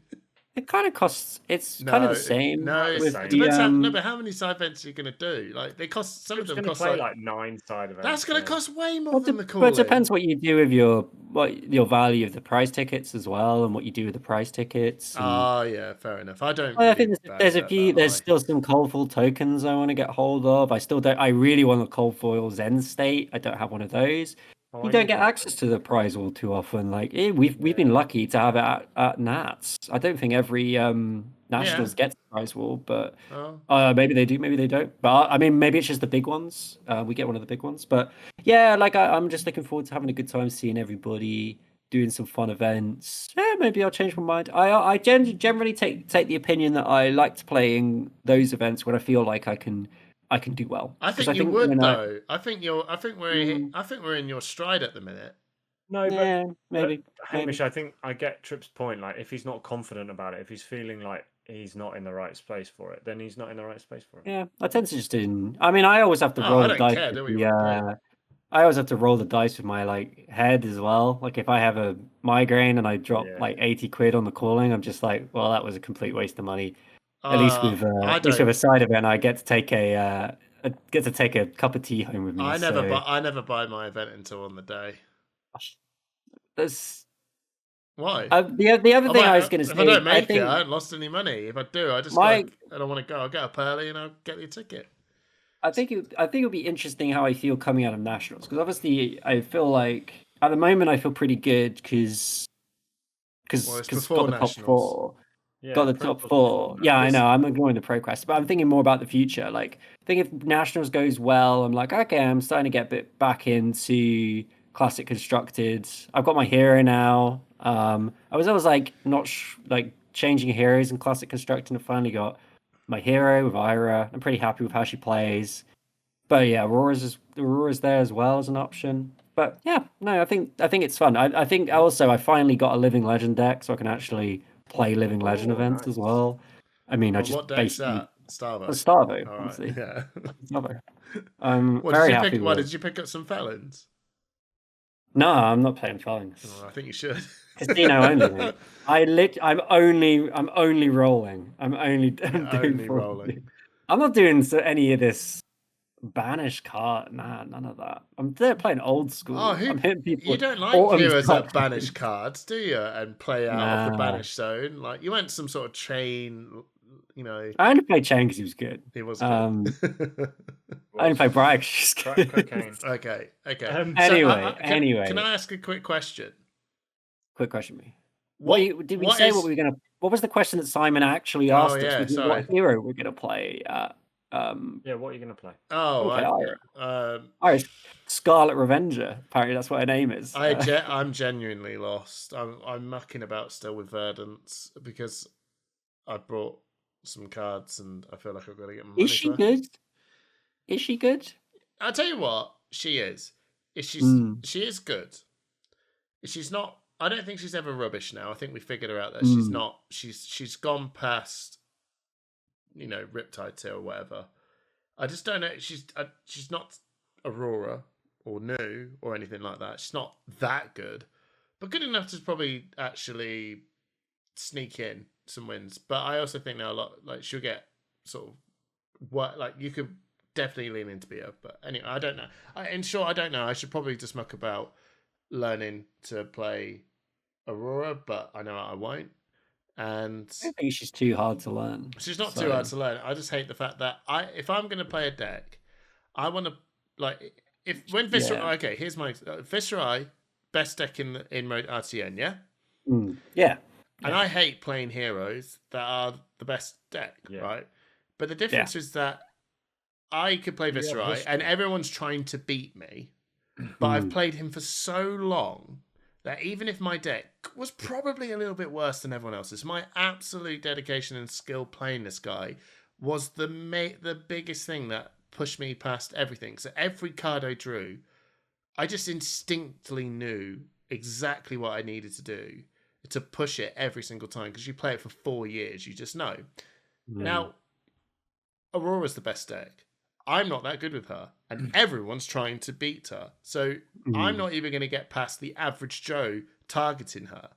It kind of costs. It's kind of No, the same no, with it the depends how. No, but how many side events are you going to do? Like they cost. Some of Trip's them going to cost play like. 9 side events. That's going to cost way more But than the but it depends calling. what you do with your value of the prize tickets as well, and what you do with the prize tickets. Oh yeah, fair enough. I don't I really think there's value a that few. There's high. still some cold foil tokens I want to get hold of. I still don't. I really want a cold foil Zen state. I don't have one of those. Oh, You I don't need get one. access to the prize all too often. Like we've been lucky to have it at Nats. I don't think every nationals gets prize wall, but Oh. maybe they do, maybe they don't. But I mean, maybe it's just the big ones. We get one of the big ones, but yeah, like I'm just looking forward to having a good time seeing everybody, doing some fun events. Yeah, maybe I'll change my mind. I generally take the opinion that I like to play in those events when I feel like I can do well. I Because think you would when though. I think you're. I think we're. Mm. I think we're in your stride at the minute. No, yeah, but maybe. Hamish, I think I get Tripp's point. Like, if he's not confident about it, if he's feeling like he's not in the right space for it, then he's not in the right space for it. Yeah, I tend to just do. I mean, I always have to Oh, roll I the don't dice care. with Do what you want to do. I always have to roll the dice with my like head as well. Like if I have a migraine and I drop Yeah. like 80 quid on the calling, I'm just like, well, that was a complete waste of money. At least with I a don't. side event, I get to take a cup of tea home with me. I never. So I never buy my event until on the day. that's Why? the other thing I was going to If I say. don't make it, I think haven't lost any money. If I do, I just my like I don't want to go. I'll get up early and I'll get the ticket. I think it'll be interesting how I feel coming out of nationals, because obviously I feel like at the moment I feel pretty good because Well, it's got before the top nationals. four. Yeah, Got the Pro top Tour's four. before Yeah, now. I know. I'm ignoring the pro quest, but I'm thinking more about the future. Like, I think if nationals goes well, I'm like, okay, I'm starting to get a bit back into classic constructed. I've got my hero now. I was always like not like changing heroes in classic constructed, and I finally got my hero with Ira. I'm pretty happy with how she plays. But yeah, Aurora's there as well as an option. But yeah, no, I think it's fun. I think also I finally got a Living Legend deck, so I can actually play Living Legend Oh, events as nice. well. I mean, I Well, just what deck's basically that? Starvo. Starvo, All right. obviously. Yeah. Starvo. I'm What did very you happy pick? What with it. did you pick up some felons? No, I'm not playing Felons. Oh, I think you should. Casino only, mate. I'm only rolling. I'm doing only full. rolling. I'm not doing any of this banish card. Nah, none of that. I'm there playing old school. Oh, I'm hitting people you with don't like Autumn's heroes that Cup. banish cards, do you? And play out of the Nah. banish zone. Like you went some sort of chain, you know. I only played Chain because he was good. He was good. I only played Brian 'cause she's good. Cocaine. Okay. Anyway, can I ask a quick question? quick question, me. What Did we say what we were gonna? What was the question that Simon actually Oh, asked us? yeah, Was it sorry. what hero we're gonna play? Yeah, what are you going to play? Oh, Okay, Irish Scarlet Revenger. Apparently, that's what her name is. I'm genuinely lost. I'm mucking about still with Verdant because I brought some cards and I feel like I've got to get my money. Is she good? Is she good? I'll tell you what, she is. She is good. She's not. I don't think she's ever rubbish now. I think we figured her out that she's not. She's gone past, Riptide Tail or whatever. I just don't know. She's not Aurora or new or anything like that. She's not that good, but good enough to probably actually sneak in some wins. But I also think now a lot like she'll get sort of what like you could definitely lean into Bia. But anyway, I don't know. In short, I don't know. I should probably just muck about learning to play Aurora, but I know I won't. And I don't think she's too hard to learn. She's not too hard to learn. I just hate the fact that if I'm going to play a deck, I want to when Viscera. Okay, here's my Viscera best deck in mode RTN. Yeah. Yeah. And I hate playing heroes that are the best deck, right? But the difference is that I could play Viscera and everyone's trying to beat me, but I've played him for so long that even if my deck was probably a little bit worse than everyone else's, my absolute dedication and skill playing this guy was the biggest thing that pushed me past everything. So every card I drew, I just instinctively knew exactly what I needed to do to push it every single time, because you play it for 4 years, you just know. Now, Aurora's the best deck. I'm not that good with her, and everyone's trying to beat her. So I'm not even going to get past the average Joe targeting her.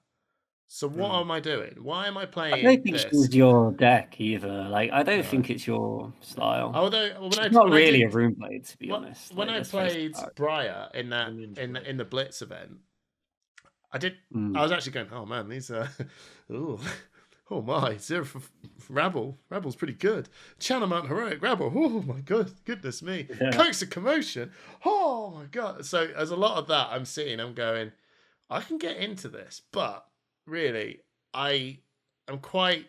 So what am I doing? Why am I I playing don't think this? she's your deck either. Like, I don't think it's your style. Although she's not really a room blade, to be honest. When like, I played Briar in that in the Blitz event, I was actually going, oh man, these are oh my, Zero for Rabble. Rabble's pretty good. Channel Mount Heroic Rabble. Oh my goodness me. Yeah. Coax of Commotion. Oh my god. So there's a lot of that I'm seeing. I'm going, I can get into this, but really, I am quite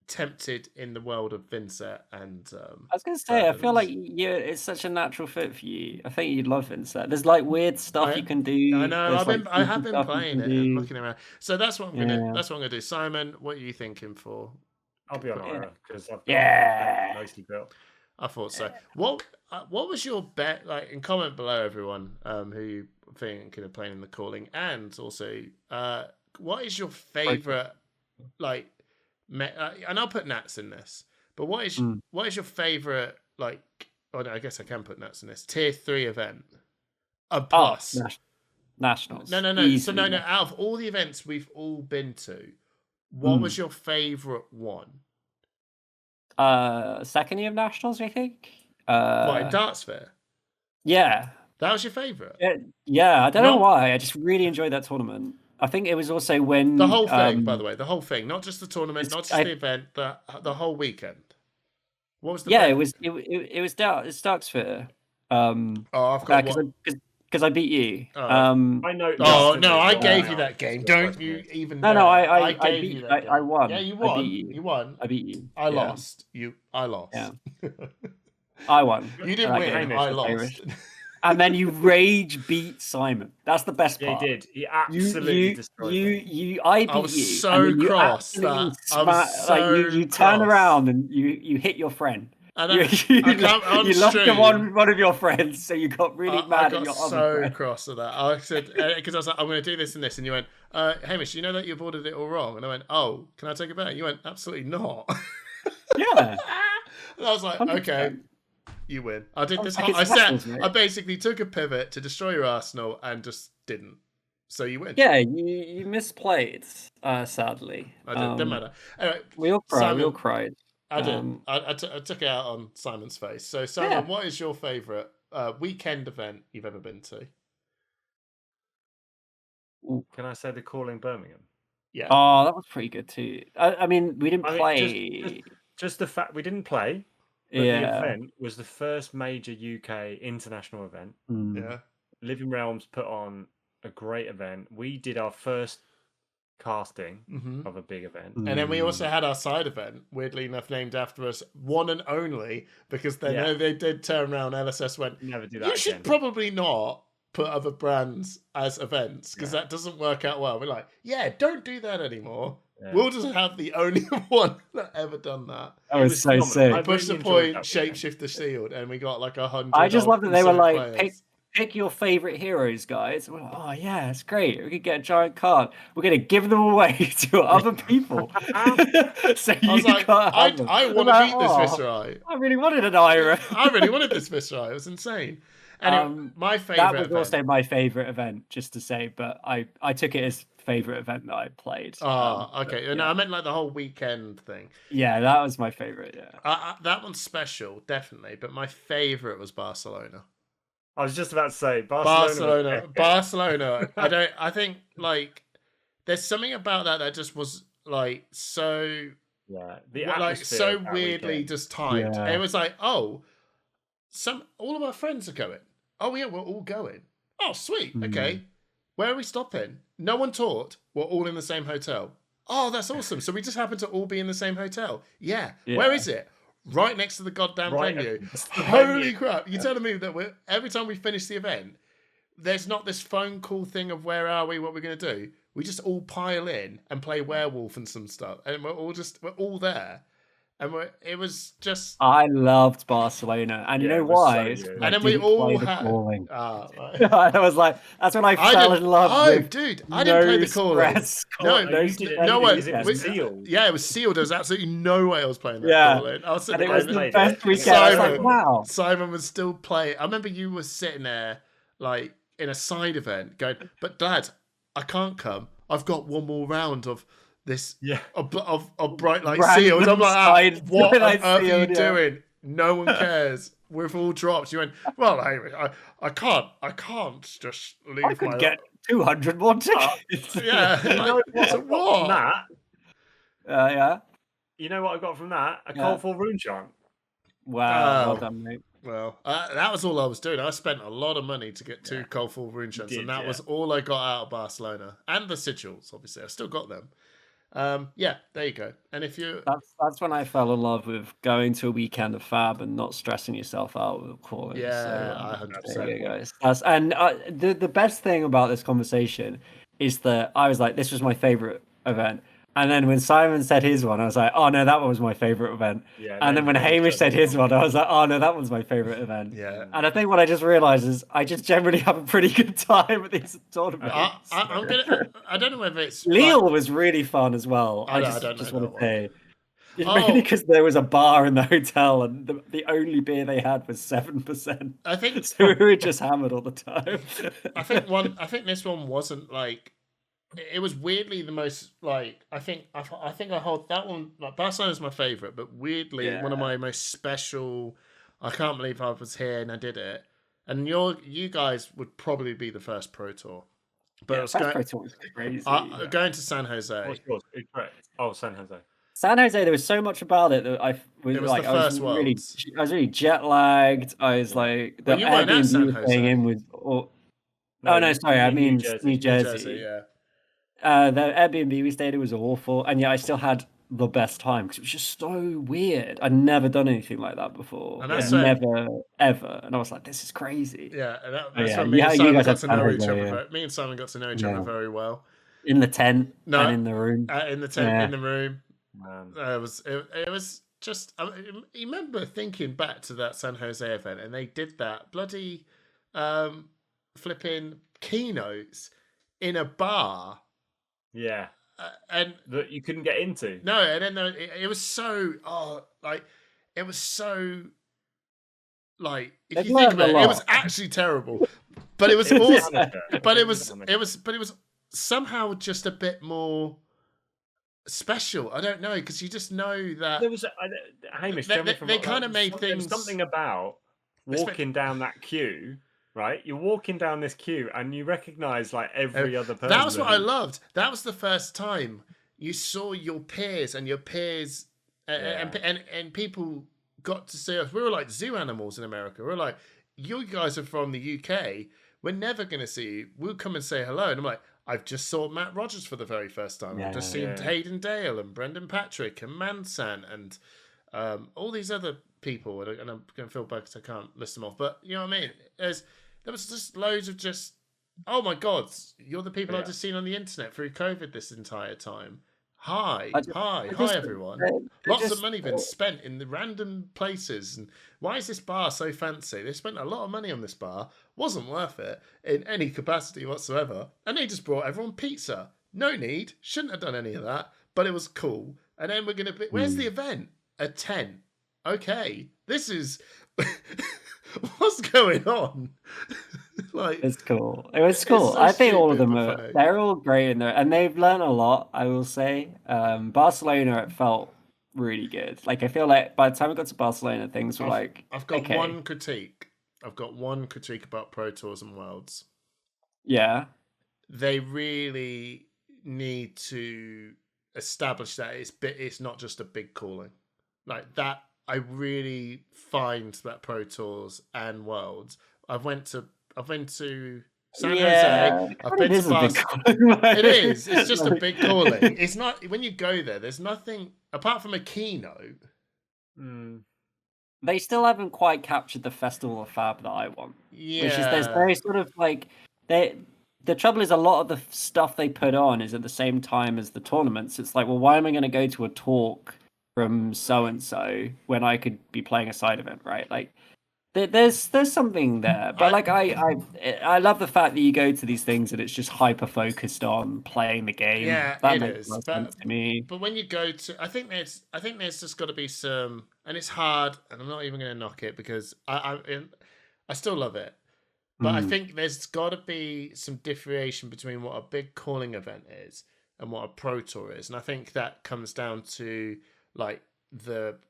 tempted in the world of Vincent and I was gonna say, I feel like it's such a natural fit for you. I think you'd love Vincent. There's like weird stuff you can do. I know. I have been playing it and looking around. So that's what I'm gonna. That's what I'm gonna do. Simon, what are you thinking for? I'll be on Ira because I've got nicely built. I thought so. What was your bet? Like, and comment below, everyone, who you thinking of playing in the calling, and also, what is your favorite like? And I'll put Nats in this. But what is your favorite like? Oh no, I guess I can put Nats in this tier 3 event. A plus nationals. No. Easily. So no. Out of all the events we've all been to, what was your favorite one? Second year of nationals, I think. What, in Dartsphere? Yeah. That was your favorite? Yeah, I don't know why. I just really enjoyed that tournament. I think it was also when the whole thing, by the way, the whole thing, not just the tournament, not just the event, the whole weekend. What was the it was Darksphere. I've got because I beat you. I know. I gave you that game. Don't you even? No, I gave you that game. I won. Yeah, you won. I beat you. You won. I beat you. I lost. I lost. Yeah. I won. You didn't win. I lost. And then you rage beat Simon. That's the best part. He did. He absolutely destroyed me. I beat you. I was so cross. You turn around and you hit your friend. You lost one of your friends, so you got really mad at your other friend. I got so cross at that. I said, because I was like, I'm going to do this and this. And you went, Hamish, you know that you've ordered it all wrong? And I went, oh, can I take it back? You went, absolutely not. Yeah. And I was like, 100%. Okay. You win. I did this. I basically took a pivot to destroy your Arsenal and just didn't. So you win. Yeah, you misplayed. Sadly, I did. Didn't matter. Anyway, we all cried. We all cried. I did. I took it out on Simon's face. So Simon, what is your favourite weekend event you've ever been to? Can I say the Calling Birmingham? Yeah. Oh, that was pretty good too. I mean, we didn't play. Just the fact we didn't play. But the event was the first major UK international event. Yeah. Living Realms put on a great event. We did our first casting of a big event. And then we also had our side event, weirdly enough named after us, one and only, because then they did turn around, LSS went, never do that you should probably not put other brands as events, because that doesn't work out well. We're like, don't do that anymore. Yeah. We'll just have the only one that ever done that. That was so sick. I pushed the point, Shapeshifter Shield, and we got like 100. I just love that they were like, pick your favorite heroes, guys. We're like, oh yeah, it's great. We could get a giant card. We're gonna give them away to other people. So I was like, I want to beat this Viscerai. I really wanted an Ira. I really wanted this Viscerai. It was insane. And my favorite. That was also my favorite event, just to say. But I took it as favorite event that I played. Okay. But, no, I meant like the whole weekend thing. Yeah, that was my favorite. Yeah, that one's special, definitely. But my favorite was Barcelona. I was just about to say Barcelona. I think like there's something about that just was like so. Yeah, so weirdly just timed. Yeah. It was like, all of our friends are going. Oh yeah, we're all going. Oh sweet, okay. Where are we stopping? No one taught. We're all in the same hotel. Oh, that's awesome. So we just happen to all be in the same hotel. Yeah. Where is it? Right next to the goddamn venue. Holy crap. You're telling me that every time we finish the event, there's not this phone call thing of where are we, what we're going to do. We just all pile in and play werewolf and some stuff. And we're all there. And it was just. I loved Barcelona, and you know why? So and then we all had. Right. I was like, that's when I fell in love with. Dude, I didn't play the calling. It was sealed. Yeah, it was sealed. There was absolutely no way I was playing that calling. I was sitting and it was the best weekend. I was like, wow. Simon was still playing. I remember you were sitting there, like in a side event, going, "But Dad, I can't come. I've got one more round of this Yeah. of bright light Random sealed. I'm like, side what on bright earth are you sealed, yeah. doing? No one cares. We've all dropped. You went, well, I can't just leave I could get 200 more tickets. Yeah. You know what? So I got from what? that? Yeah. You know what I got from that? A Yeah. colourful rune chant. Wow, well Oh. done, mate. Well, that was all I was doing. I spent a lot of money to get 2 colourful rune chants, and that was all I got out of Barcelona. And the sigils, obviously. I still got them. Yeah, there you go. And if you... That's when I fell in love with going to a weekend of Fab and not stressing yourself out with calling. Yeah, so, 100%. there you go, guys. And the best thing about this conversation is that I was like, this was my favorite event. And then when Simon said his one, I was like, oh no, that one was my favorite event. Yeah, and then when Hamish said his one, I was like, oh no, that one's my favorite event. Yeah. And I think what I just realized is I just generally have a pretty good time at these tournaments. I don't know whether it's... Lille was really fun as well. I just want to say. Mainly because there was a bar in the hotel and the only beer they had was 7%. I think so we were just hammered all the time. I think this one wasn't like... It was weirdly the most like I think I hold that one. Like Barcelona's my favorite, but weirdly one of my most special. I can't believe I was here and I did it. And you guys would probably be the first Pro Tour, but Pro Tour was crazy. Going to San Jose. Oh, San Jose. San Jose, there was so much about it that I was like, I was really jet lagged. I was like, the Airbnb was staying in with. I mean New Jersey. Yeah. The Airbnb we stayed in was awful, and yet I still had the best time because it was just so weird. I'd never done anything like that before. And that's never ever. And I was like, this is crazy. Yeah, that's when me and Simon got to know each other. Me and Simon got to know each other very well. In the tent and in the room. In the tent, in the room. It was just. I remember thinking back to that San Jose event, and they did that bloody flipping keynotes in a bar. Yeah, and that you couldn't get into. No, and then it was so it was so like if you think about it, it was actually terrible, but it was awesome. But it was somehow just a bit more special. I don't know because you just know that there was Hamish. They kind of made things something about walking down that queue. Right, you're walking down this queue and you recognise like every other person. That was what I loved. That was the first time you saw your peers and and people got to see us. We were like zoo animals in America. We were like, you guys are from the UK. We're never going to see you. We'll come and say hello. And I'm like, I've just saw Matt Rogers for the very first time. I've just seen Hayden Dale and Brendan Patrick and Mansan and all these other people. And I'm going to feel bad because I can't list them off. But you know what I mean? There was just loads of just, oh my God, you're the people I've just seen on the internet through COVID this entire time. Hi everyone. Lots of money been spent in the random places. And why is this bar so fancy? They spent a lot of money on this bar. Wasn't worth it in any capacity whatsoever. And they just brought everyone pizza. No need. Shouldn't have done any of that. But it was cool. And then we're going to be, where's the event? A tent. Okay. This is... What's going on? Like it's cool. It was cool. I think all of them they're all great in there, and they've learned a lot. I will say, Barcelona it felt really good. Like I feel like by the time we got to Barcelona, things were like. I've got one critique. I've got one critique about Pro Tours and Worlds. Yeah, they really need to establish that it's not just a big calling like that. I really find that Pro Tours and Worlds. I've went to San Jose. I've been to Barcelona. It is. It's just a big calling. It's not when you go there. There's nothing apart from a keynote. They still haven't quite captured the Festival of Fab that I want. Yeah, which is there's very sort of like they. The trouble is a lot of the stuff they put on is at the same time as the tournaments. It's like, well, why am I going to go to a talk from so and so when I could be playing a side event, right? Like, there's something there, but like I love the fact that you go to these things and it's just hyper focused on playing the game. Yeah, that it makes is. Sense to me. But when you go to, I think there's just got to be some, and it's hard, and I'm not even going to knock it because I still love it. But I think there's got to be some differentiation between what a big calling event is and what a pro tour is, and I think that comes down to like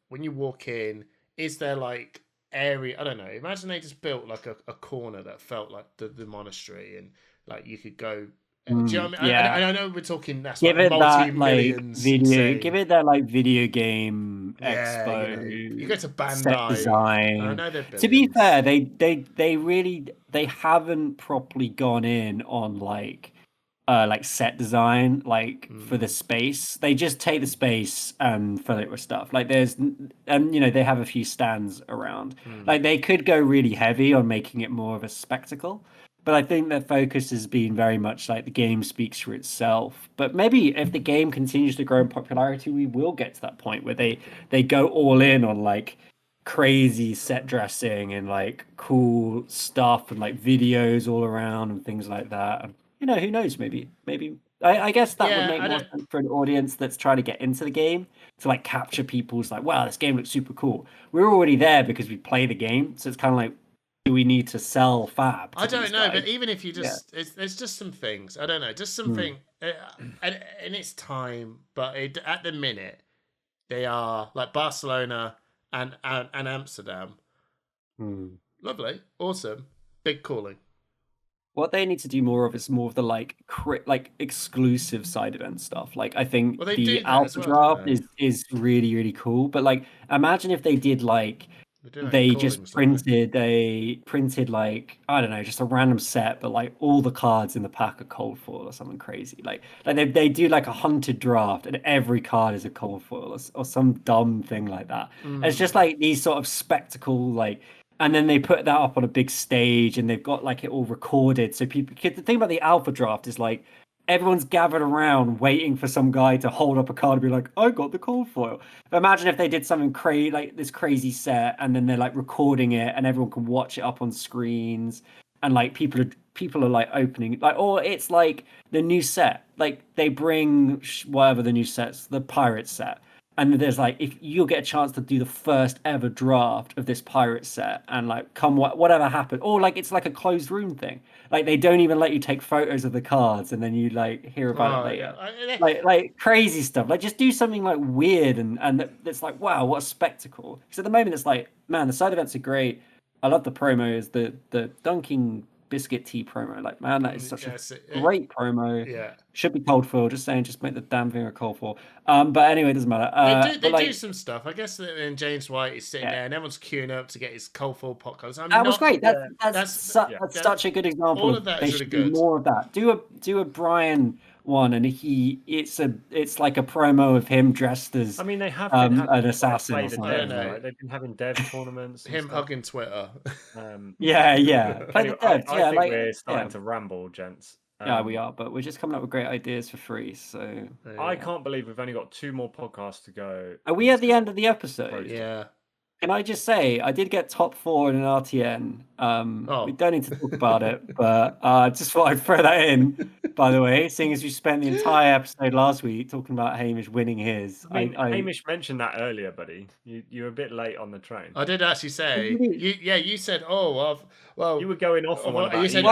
when you walk in, is there like area? I don't know. Imagine they just built like a corner that felt like the monastery, and like you could go. Do you know what I mean? Yeah. I know we're talking that's give like it that multi-millions. like video. Insane. Give it that like video game Yeah, expo. you go to Bandai. Set design. I know they're to be billions. fair, they really haven't properly gone in on like set design for the space. They just take the space and fill it with stuff. Like there's they have a few stands around. Like they could go really heavy on making it more of a spectacle. But I think their focus has been very much like the game speaks for itself. But maybe if the game continues to grow in popularity, we will get to that point where they go all in on like crazy set dressing and like cool stuff and like videos all around and things like that. And, who knows? Maybe I guess that would make more sense for an audience that's trying to get into the game to like capture people's like, wow, this game looks super cool. We're already there because we play the game, so it's kind of like, do we need to sell Fab? I don't know, but even if you just, there's just some things. I don't know, just something, and it's time. But at the minute, they are like Barcelona and Amsterdam. Lovely, awesome, big calling. What they need to do more of is more of the like exclusive side event stuff. Like I think the alpha draft is really, really cool. But like imagine if they did like they just printed like I don't know, just a random set, but like all the cards in the pack are cold foil or something crazy. Like they do like a hunted draft and every card is a cold foil or some dumb thing like that. It's just like these sort of spectacle like. And then they put that up on a big stage and they've got like it all recorded. So people, the thing about the alpha draft is like everyone's gathered around waiting for some guy to hold up a card and be like, I got the cold foil. But imagine if they did something crazy, like this crazy set, and then they're like recording it and everyone can watch it up on screens. And like people are like opening, like, or it's like the new set. Like they bring whatever the new set's, the pirate set. And there's like, if you'll get a chance to do the first ever draft of this pirate set and like whatever happened, or like it's like a closed room thing. Like they don't even let you take photos of the cards and then you like hear about it later. Yeah. Like crazy stuff. Like just do something like weird and it's like, wow, what a spectacle. Because at the moment it's like, man, the side events are great. I love the promos, the Dunking Biscuit Tea promo. Like, man, that is such a great promo. Yeah. Should be cold foil. Just saying, just make the damn thing a cold foil. But anyway, it doesn't matter. They do some stuff. I guess that James White is sitting there and everyone's queuing up to get his cold foil pot cards. I mean, that was great. That's such a good example. All of that is really good. Do more of that. Do a Brian one, and it's like a promo of him dressed as. I mean, they have been an assassin. Or something. Right? They've been having dev tournaments. Him hugging Twitter. Yeah. Play the devs. I think we're starting to ramble, gents. Yeah, we are, but we're just coming up with great ideas for free. So I can't believe we've only got 2 more podcasts to go. Are we at the end of the episode? Yeah. Can I just say, I did get top 4 in an RTN. We don't need to talk about it, but just thought I'd throw that in, by the way, seeing as we spent the entire episode last week talking about Hamish winning his. Hamish mentioned that earlier, buddy. You were a bit late on the train. I did actually say, you said, well, you were going off on one. You said, you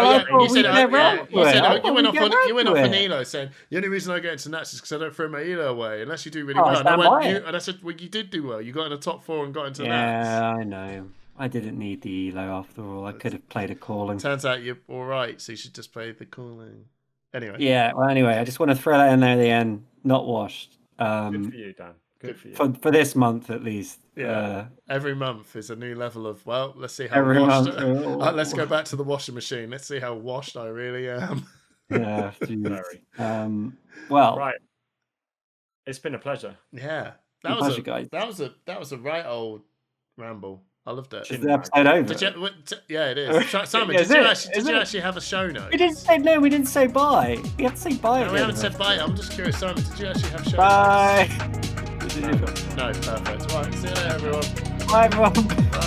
went off an Elo saying, the only reason I get into Nats is because I don't throw my Elo away, unless you do really well. And I said, well, you did do well. You got in the top 4 and got into Nats. Yeah, I know. I didn't need the Elo after all. I could have played a calling. Turns out you're all right, so you should just play the calling. Anyway. Yeah, well, anyway, I just want to throw that in there at the end. Not washed. Good for you, Dan. Good for you. For this month, at least. Yeah. Every month is a new level of, well, let's see how washed. Let's go back to the washing machine. Let's see how washed I really am. Yeah, very. Well. Right. It's been a pleasure. Yeah. That was a right old ramble. I loved it. Is the episode over? Yeah, it is. Simon, did you actually have a show note? We didn't say bye. We have to say bye. No, we haven't said bye. I'm just curious, Simon, did you actually have show notes? Bye. No, perfect. Right, see you later, everyone. Bye, everyone. Bye.